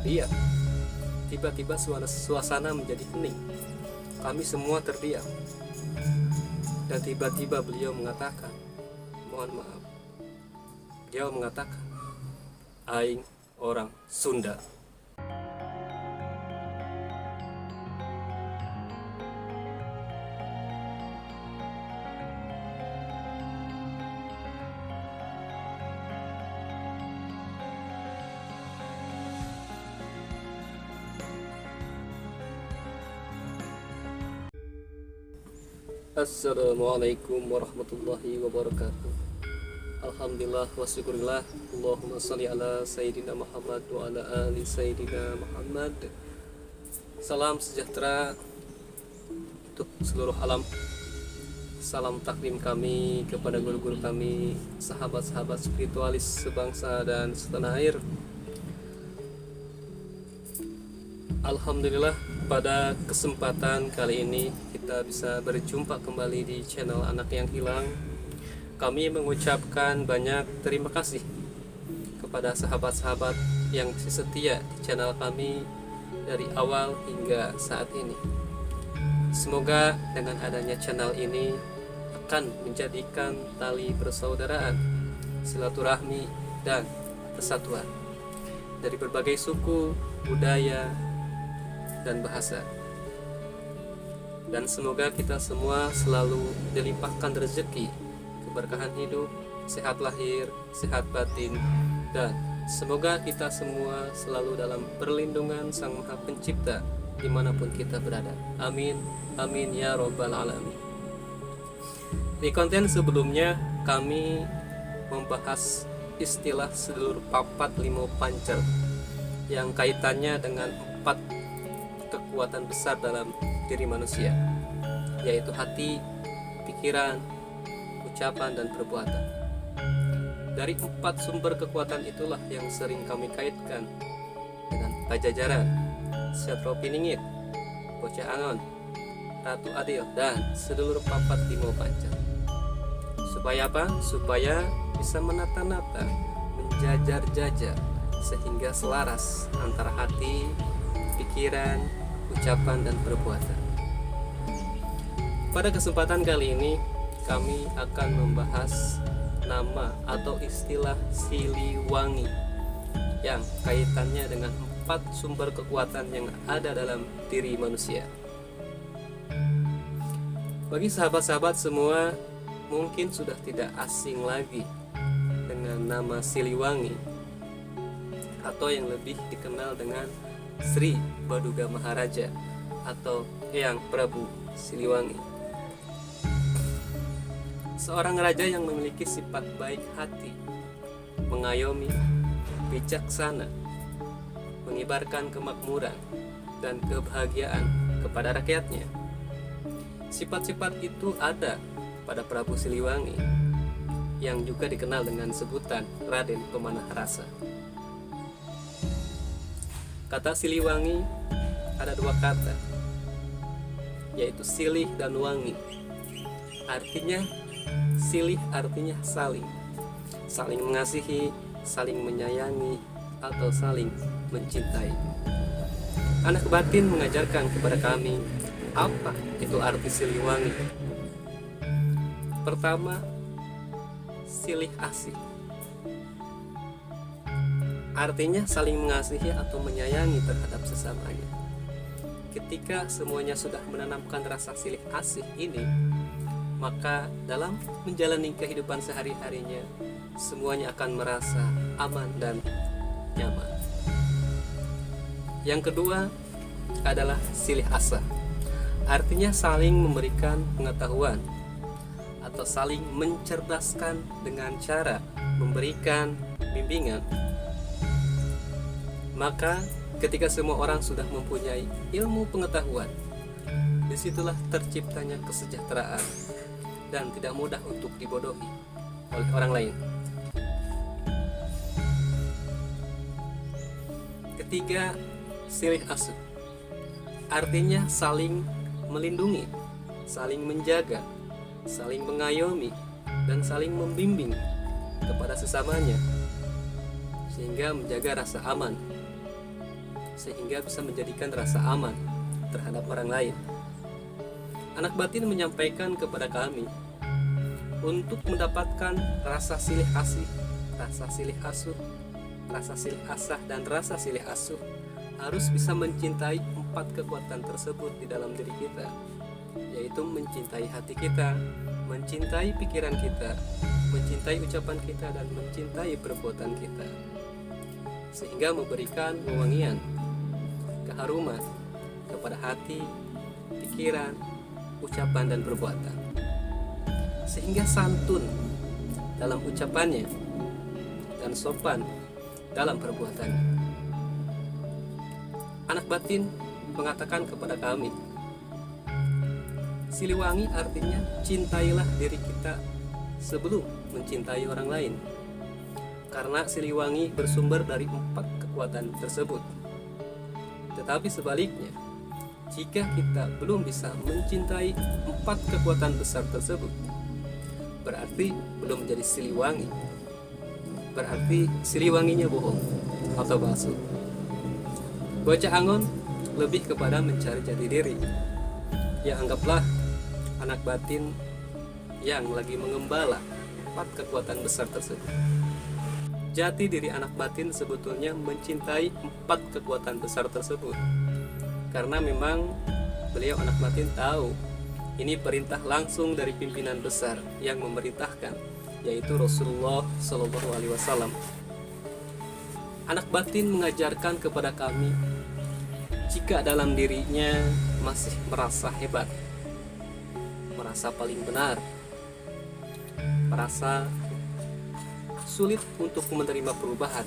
terdiam. Tiba-tiba suasana menjadi hening. Kami semua terdiam. Dan tiba-tiba beliau mengatakan, mohon maaf. Beliau mengatakan, aing orang Sunda. Assalamualaikum warahmatullahi wabarakatuh. Alhamdulillah wa syukurillah. Allahumma salli ala Sayyidina Muhammad wa ala ali Sayyidina Muhammad. Salam sejahtera untuk seluruh alam. Salam takdim kami kepada guru-guru kami, sahabat-sahabat spiritualis sebangsa dan setanah air. Alhamdulillah, pada kesempatan kali ini kita bisa berjumpa kembali di channel Anak yang Hilang. Kami mengucapkan banyak terima kasih kepada sahabat-sahabat yang masih setia di channel kami dari awal hingga saat ini. Semoga dengan adanya channel ini akan menjadikan tali persaudaraan, silaturahmi, dan persatuan dari berbagai suku, budaya, dan bahasa. Dan semoga kita semua selalu dilimpahkan rezeki, keberkahan hidup, sehat lahir, sehat batin, dan semoga kita semua selalu dalam perlindungan Sang Maha Pencipta dimanapun kita berada. Amin, amin ya robbal alamin. Di konten sebelumnya kami membahas istilah sedulur papat limo pancer yang kaitannya dengan 4 kekuatan besar dalam diri manusia, yaitu hati, pikiran, ucapan, dan perbuatan. Dari 4 sumber kekuatan itulah yang sering kami kaitkan dengan Pajajaran, Syatro Piningit, Bocah Angon, Ratu Adil, dan sedulur papat limo pancer. Supaya apa? Supaya bisa menata-nata, menjajar-jajar, sehingga selaras antara hati, pikiran, ucapan, dan perbuatan. Pada kesempatan kali ini kami akan membahas nama atau istilah Siliwangi yang kaitannya dengan 4 sumber kekuatan yang ada dalam diri manusia. Bagi sahabat-sahabat semua, mungkin sudah tidak asing lagi dengan nama Siliwangi, atau yang lebih dikenal dengan Sri Baduga Maharaja atau Eyang Prabu Siliwangi. Seorang raja yang memiliki sifat baik hati, mengayomi, bijaksana, mengibarkan kemakmuran dan kebahagiaan kepada rakyatnya. Sifat-sifat itu ada pada Prabu Siliwangi yang juga dikenal dengan sebutan Raden Pemanah Rasa. Kata Siliwangi ada 2 kata, yaitu silih dan wangi. Artinya, silih artinya saling mengasihi, saling menyayangi, atau saling mencintai. Anak batin mengajarkan kepada kami apa itu arti Siliwangi. Pertama, silih asih. Artinya saling mengasihi atau menyayangi terhadap sesamanya. Ketika semuanya sudah menanamkan rasa silih asih ini, maka dalam menjalani kehidupan sehari-harinya, semuanya akan merasa aman dan nyaman. Yang kedua adalah silih asa. Artinya saling memberikan pengetahuan atau saling mencerdaskan dengan cara memberikan bimbingan. Maka ketika semua orang sudah mempunyai ilmu pengetahuan, disitulah terciptanya kesejahteraan dan tidak mudah untuk dibodohi oleh orang lain. Ketiga, silih asuh. Artinya saling melindungi, saling menjaga, saling mengayomi, dan saling membimbing kepada sesamanya, sehingga menjaga rasa aman. sehingga bisa menjadikan rasa aman terhadap orang lain. Anak batin menyampaikan kepada kami untuk mendapatkan rasa silih kasih, rasa silih asuh, rasa silih asah, dan rasa silih asuh harus bisa mencintai 4 kekuatan tersebut di dalam diri kita, yaitu mencintai hati kita, mencintai pikiran kita, mencintai ucapan kita, dan mencintai perbuatan kita, sehingga memberikan wewangian, keharuman kepada hati, pikiran, ucapan, dan perbuatan, sehingga santun dalam ucapannya dan sopan dalam perbuatannya. Anak batin mengatakan kepada kami, Siliwangi artinya cintailah diri kita sebelum mencintai orang lain, karena Siliwangi bersumber dari 4 kekuatan tersebut. Tetapi sebaliknya, jika kita belum bisa mencintai 4 kekuatan besar tersebut, berarti belum menjadi Siliwangi. Berarti Siliwanginya bohong atau palsu. Bocah Angon lebih kepada mencari jati diri. Ya, anggaplah anak batin yang lagi mengembala 4 kekuatan besar tersebut. Jati diri anak batin sebetulnya mencintai 4 kekuatan besar tersebut, karena memang beliau anak batin tahu ini perintah langsung dari pimpinan besar yang memerintahkan, yaitu Rasulullah Shallallahu Alaihi Wasallam. Anak batin mengajarkan kepada kami, jika dalam dirinya masih merasa hebat, merasa paling benar, merasa sulit untuk menerima perubahan,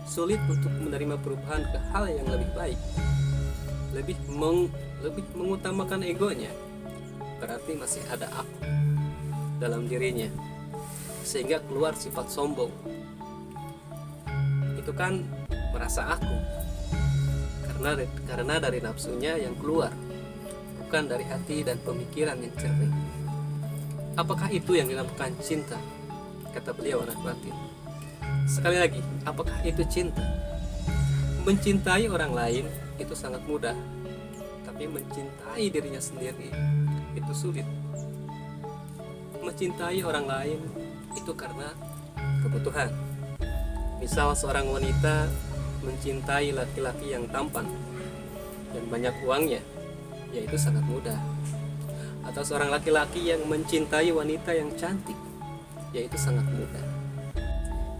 sulit untuk menerima perubahan ke hal yang lebih baik, lebih mengutamakan egonya, berarti masih ada aku dalam dirinya, sehingga keluar sifat sombong. Itu kan merasa aku, karena dari nafsunya yang keluar, bukan dari hati dan pemikiran yang jernih. Apakah itu yang dinamakan cinta? Kata beliau anak batin. Sekali lagi, apakah itu cinta? Mencintai orang lain itu sangat mudah, tapi mencintai dirinya sendiri itu sulit. Mencintai orang lain itu karena kebutuhan. Misal seorang wanita mencintai laki-laki yang tampan dan banyak uangnya, yaitu sangat mudah. Atau seorang laki-laki yang mencintai wanita yang cantik, yaitu sangat mudah.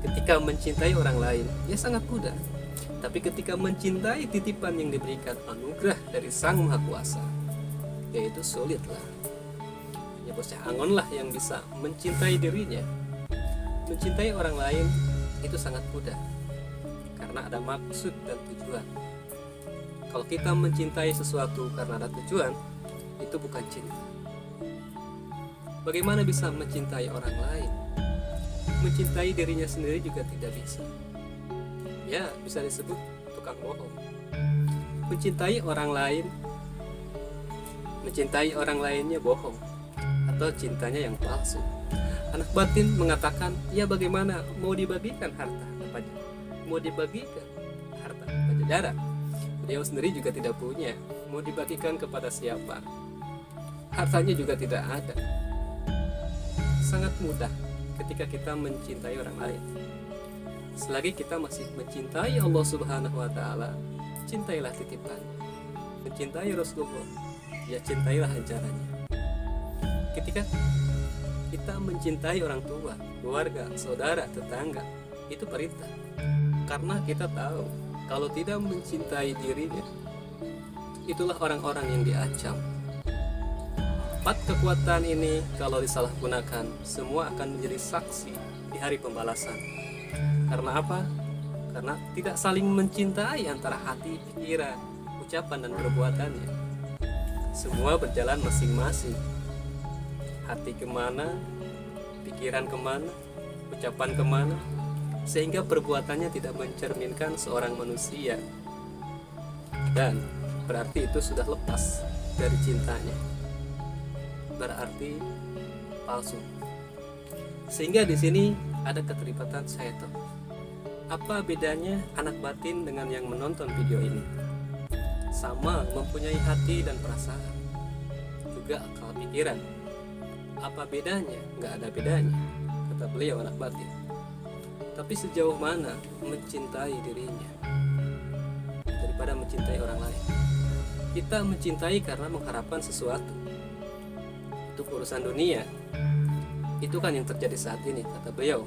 Ketika mencintai orang lain, ya sangat mudah. Tapi ketika mencintai titipan yang diberikan anugerah dari Sang Maha Kuasa, yaitu sulitlah. Hanya bocah Angon lah yang bisa mencintai dirinya. Mencintai orang lain itu sangat mudah, karena ada maksud dan tujuan. Kalau kita mencintai sesuatu karena ada tujuan, itu bukan cinta. Bagaimana bisa mencintai orang lain? Mencintai dirinya sendiri juga tidak bisa. Ya, bisa disebut tukang bohong. Mencintai orang lainnya bohong, atau cintanya yang palsu. Anak batin mengatakan, ya bagaimana mau dibagikan harta mau dibagikan harta pajajaran? Beliau sendiri juga tidak punya. Mau dibagikan kepada siapa? Hartanya juga tidak ada. Sangat mudah ketika kita mencintai orang lain. Selagi kita masih mencintai Allah Subhanahu wa Ta'ala, cintailah titipan. Mencintai Rasulullah, ya cintailah ajarannya. Ketika kita mencintai orang tua, keluarga, saudara, tetangga, itu perintah. Karena kita tahu kalau tidak mencintai dirinya, itulah orang-orang yang diancam. 4 kekuatan ini kalau disalahgunakan, semua akan menjadi saksi di hari pembalasan. Karena apa? Karena tidak saling mencintai antara hati, pikiran, ucapan, dan perbuatannya. Semua berjalan masing-masing. Hati kemana, pikiran kemana, ucapan kemana, sehingga perbuatannya tidak mencerminkan seorang manusia. Dan berarti itu sudah lepas dari cintanya, berarti palsu. Sehingga di sini ada keterlibatan syaitan. Apa bedanya anak batin dengan yang menonton video ini? Sama, mempunyai hati dan perasaan, juga akal pikiran. Apa bedanya? Nggak ada bedanya, kata beliau anak batin. Tapi sejauh mana mencintai dirinya daripada mencintai orang lain? Kita mencintai karena mengharapkan sesuatu untuk urusan dunia. Itu kan yang terjadi saat ini, kata beliau.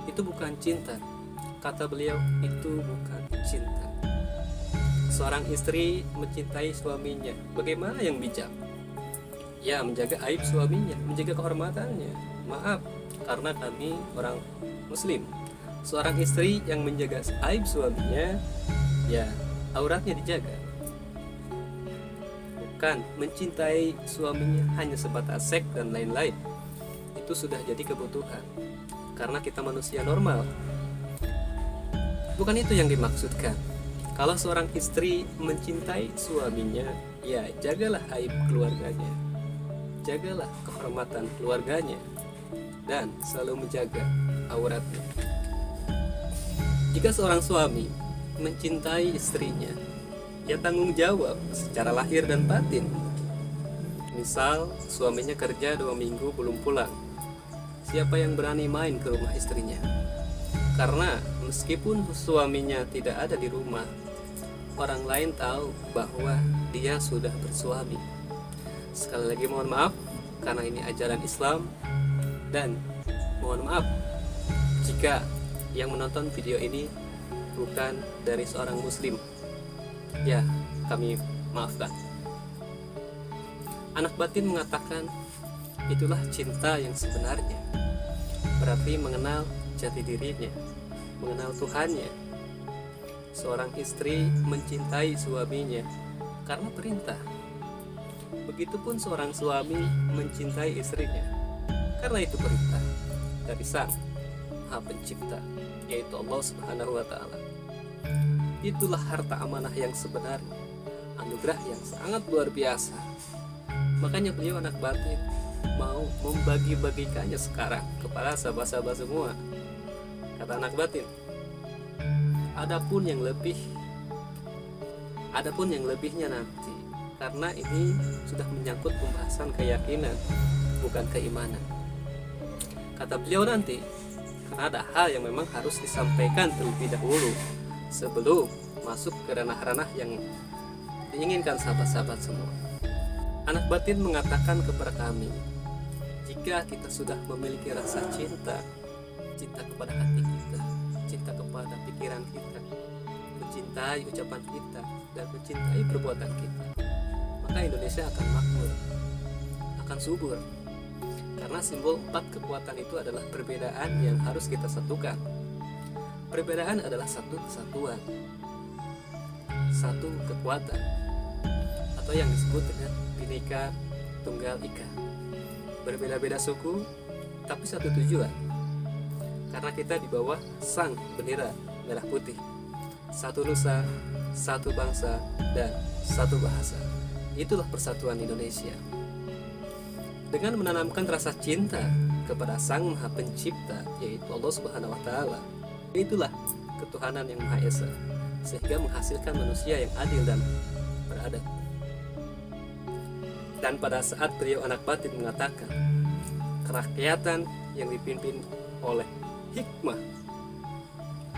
Itu bukan cinta, kata beliau. Itu bukan cinta. Seorang istri mencintai suaminya, bagaimana yang bijak? Ya, menjaga aib suaminya, menjaga kehormatannya. Maaf, karena kami orang Muslim. Seorang istri yang menjaga aib suaminya, ya auratnya dijaga. Bukan mencintai suaminya hanya sebatas seks dan lain-lain. Itu sudah jadi kebutuhan, karena kita manusia normal. Bukan itu yang dimaksudkan. Kalau seorang istri mencintai suaminya, ya jagalah aib keluarganya, jagalah kehormatan keluarganya, dan selalu menjaga auratnya. Jika seorang suami mencintai istrinya, ya tanggung jawab secara lahir dan batin. Misal suaminya kerja 2 minggu belum pulang, siapa yang berani main ke rumah istrinya? Karena meskipun suaminya tidak ada di rumah, orang lain tahu bahwa dia sudah bersuami. Sekali lagi mohon maaf, karena ini ajaran Islam, dan mohon maaf jika yang menonton video ini bukan dari seorang Muslim. Ya, kami maafkan. Anak batin mengatakan itulah cinta yang sebenarnya. Berarti mengenal jati dirinya, mengenal Tuhannya. Seorang istri mencintai suaminya karena perintah. Begitupun seorang suami mencintai istrinya karena itu perintah dari Sang Maha Pencipta, yaitu Allah Subhanahu wa Ta'ala. Itulah harta amanah yang sebenarnya, anugerah yang sangat luar biasa. Makanya beliau anak batin mau membagi-bagikannya sekarang kepada sahabat-sahabat semua. Kata anak batin, adapun yang lebihnya nanti, karena ini sudah menyangkut pembahasan keyakinan, bukan keimanan. Kata beliau nanti, karena ada hal yang memang harus disampaikan terlebih dahulu sebelum masuk ke ranah-ranah yang diinginkan sahabat-sahabat semua. Anak batin mengatakan kepada kami, jika kita sudah memiliki rasa cinta, cinta kepada hati kita, cinta kepada pikiran kita, mencintai ucapan kita, dan mencintai perbuatan kita, maka Indonesia akan makmur, akan subur. Karena simbol 4 kekuatan itu adalah perbedaan yang harus kita satukan. Perbedaan adalah satu kesatuan, satu kekuatan, atau yang disebut dengan Bhinneka Tunggal Ika. Berbeda-beda suku, tapi satu tujuan. Karena kita di bawah sang bendera merah putih. Satu nusa, satu bangsa, dan satu bahasa. Itulah persatuan Indonesia. Dengan menanamkan rasa cinta kepada Sang Maha Pencipta, yaitu Allah Subhanahu wa Ta'ala, itulah ketuhanan yang Maha Esa, sehingga menghasilkan manusia yang adil dan beradab. Dan pada saat beliau anak batin mengatakan kerakyatan yang dipimpin oleh hikmah,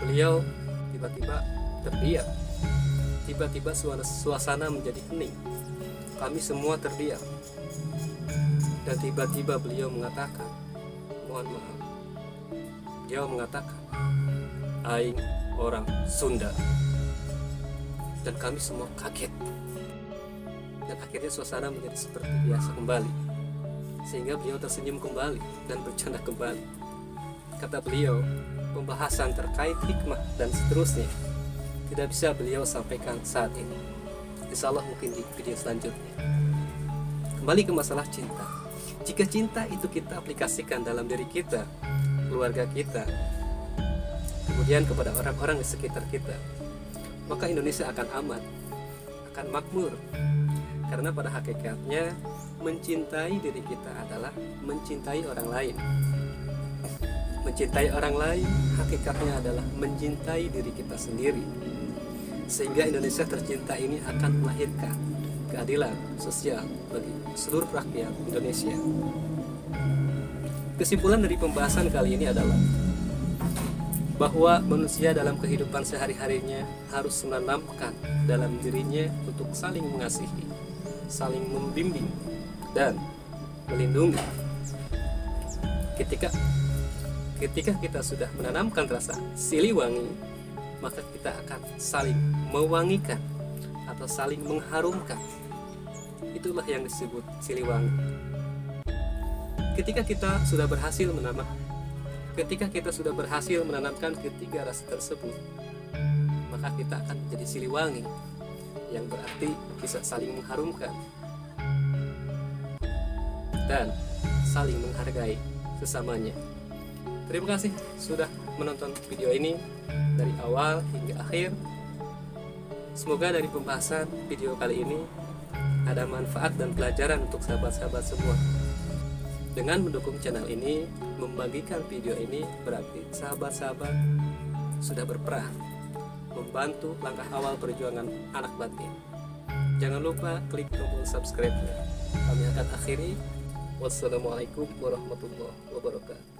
beliau tiba-tiba terdiam. Tiba-tiba suasana menjadi hening. Kami semua terdiam. Dan tiba-tiba beliau mengatakan, mohon maaf. Beliau mengatakan, aing orang Sunda. Dan kami semua kaget. Dan akhirnya suasana menjadi seperti biasa kembali. Sehingga beliau tersenyum kembali dan bercanda kembali. Kata beliau, pembahasan terkait hikmah dan seterusnya tidak bisa beliau sampaikan saat ini. Insya Allah mungkin di video selanjutnya. Kembali ke masalah cinta. Jika cinta itu kita aplikasikan dalam diri kita, keluarga kita, kemudian kepada orang-orang di sekitar kita, maka Indonesia akan aman, akan makmur. Karena pada hakikatnya mencintai diri kita adalah mencintai orang lain. Mencintai orang lain hakikatnya adalah mencintai diri kita sendiri. Sehingga Indonesia tercinta ini akan melahirkan keadilan sosial bagi seluruh rakyat Indonesia. Kesimpulan dari pembahasan kali ini adalah bahwa manusia dalam kehidupan sehari-harinya harus menanamkan dalam dirinya untuk saling mengasihi, saling membimbing, dan melindungi. Ketika kita sudah menanamkan rasa siliwangi, maka kita akan saling mewangikan atau saling mengharumkan. Itulah yang disebut siliwangi. Ketika kita sudah berhasil menanamkan ketiga rasa tersebut, maka kita akan menjadi siliwangi, yang berarti bisa saling mengharumkan dan saling menghargai sesamanya. Terima kasih sudah menonton video ini dari awal hingga akhir. Semoga dari pembahasan video kali ini ada manfaat dan pelajaran untuk sahabat-sahabat semua. Dengan mendukung channel ini, membagikan video ini, berarti sahabat-sahabat sudah berperan membantu langkah awal perjuangan anak batin. Jangan lupa klik tombol subscribe-nya. Kami akan akhiri. Wassalamualaikum warahmatullahi wabarakatuh.